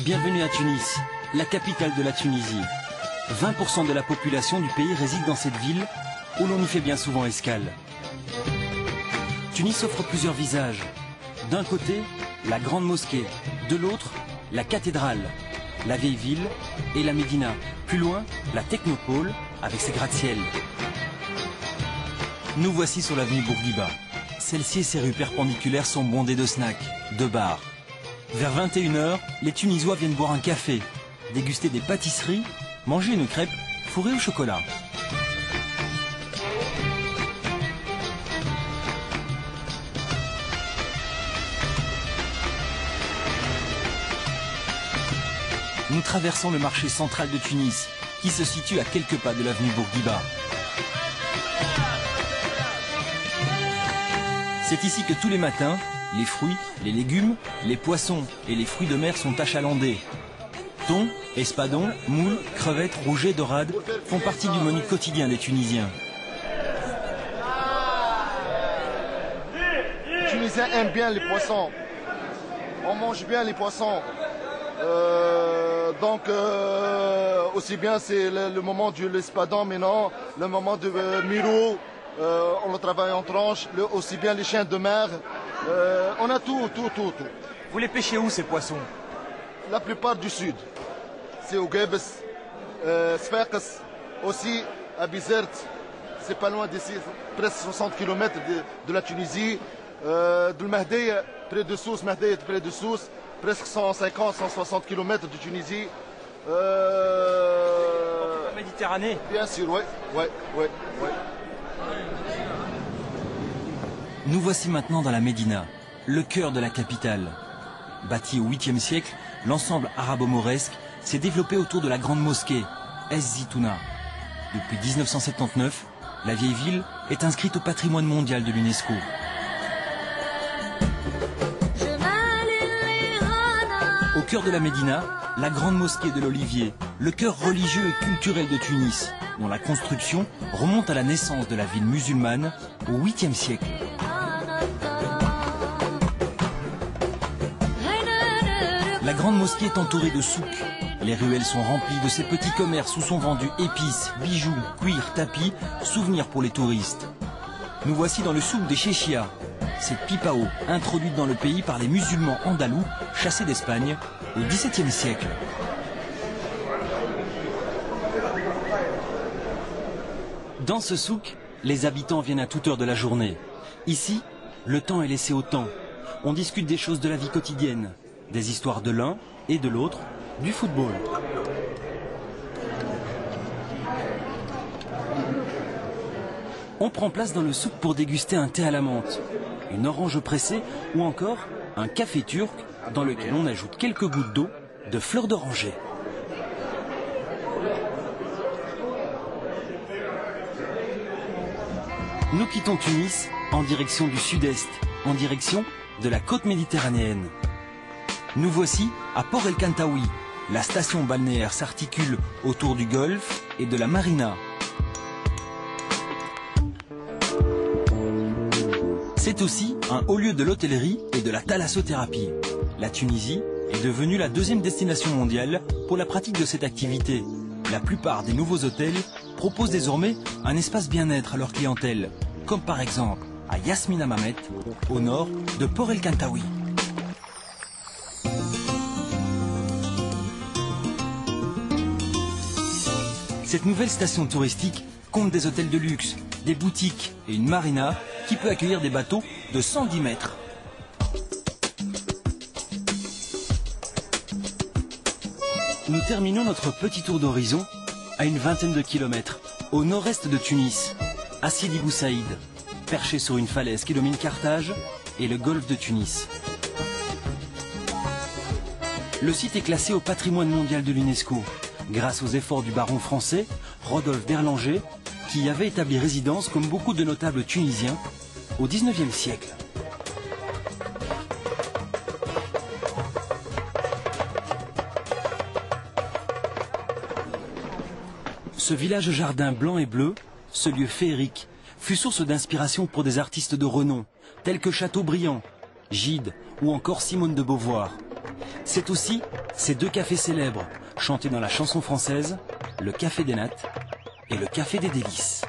Bienvenue à Tunis, la capitale de la Tunisie. 20% de la population du pays réside dans cette ville où l'on y fait bien souvent escale. Tunis offre plusieurs visages. D'un côté, la grande mosquée, de l'autre, la cathédrale, la vieille ville et la Médina. Plus loin, la technopole avec ses gratte-ciel. Nous voici sur l'avenue Bourguiba. Celle-ci et ses rues perpendiculaires sont bondées de snacks, de bars. Vers 21 h, les Tunisois viennent boire un café, déguster des pâtisseries, manger une crêpe fourrée au chocolat. Nous traversons le marché central de Tunis, qui se situe à quelques pas de l'avenue Bourguiba. C'est ici que tous les matins, les fruits, les légumes, les poissons et les fruits de mer sont achalandés. Thon, espadons, moules, crevettes, rougets, dorades font partie du menu quotidien des Tunisiens. Les Tunisiens aiment bien les poissons. On mange bien les poissons. Aussi bien c'est le moment du l'espadon maintenant, le moment de Miro, on le travaille en tranches, aussi bien les chiens de mer. On a tout. Vous les pêchez où ces poissons? La plupart du sud. C'est au Gebes, Sfakas, aussi à Bizerte. C'est pas loin d'ici, presque 60 km de la Tunisie. De Mahdeya, près de Sousse, Mahdeya près de Sousse. Presque 150-160 km de Tunisie. La Méditerranée? Bien sûr, oui. Nous voici maintenant dans la Médina, le cœur de la capitale. Bâti au 8e siècle, l'ensemble arabo-mauresque s'est développé autour de la grande mosquée, Es Zitouna. Depuis 1979, la vieille ville est inscrite au patrimoine mondial de l'UNESCO. Au cœur de la Médina, la grande mosquée de l'Olivier, le cœur religieux et culturel de Tunis, dont la construction remonte à la naissance de la ville musulmane au 8e siècle. La grande mosquée est entourée de souks. Les ruelles sont remplies de ces petits commerces où sont vendus épices, bijoux, cuir, tapis, souvenirs pour les touristes. Nous voici dans le souk des Chéchia, cette pipao introduite dans le pays par les musulmans andalous chassés d'Espagne au XVIIe siècle. Dans ce souk, les habitants viennent à toute heure de la journée. Ici, le temps est laissé au temps. On discute des choses de la vie quotidienne, des histoires de l'un et de l'autre, du football. On prend place dans le souk pour déguster un thé à la menthe, une orange pressée ou encore un café turc dans lequel on ajoute quelques gouttes d'eau de fleurs d'oranger. Nous quittons Tunis en direction du sud-est, en direction de la côte méditerranéenne. Nous voici à Port El Kantaoui. La station balnéaire s'articule autour du golfe et de la marina. C'est aussi un haut lieu de l'hôtellerie et de la thalassothérapie. La Tunisie est devenue la deuxième destination mondiale pour la pratique de cette activité. La plupart des nouveaux hôtels proposent désormais un espace bien-être à leur clientèle, comme par exemple à Yasmina Mamet, au nord de Port El Kantaoui. Cette nouvelle station touristique compte des hôtels de luxe, des boutiques et une marina qui peut accueillir des bateaux de 110 mètres. Nous terminons notre petit tour d'horizon à une vingtaine de kilomètres, au nord-est de Tunis, à Sidi Bou Saïd, perché sur une falaise qui domine Carthage et le golfe de Tunis. Le site est classé au patrimoine mondial de l'UNESCO, grâce aux efforts du baron français Rodolphe d'Erlanger, qui y avait établi résidence comme beaucoup de notables tunisiens au XIXe siècle. Ce village jardin blanc et bleu, ce lieu féerique, fut source d'inspiration pour des artistes de renom, tels que Chateaubriand, Gide ou encore Simone de Beauvoir. C'est aussi ces deux cafés célèbres, chantés dans la chanson française, le Café des Nattes et le Café des Délices.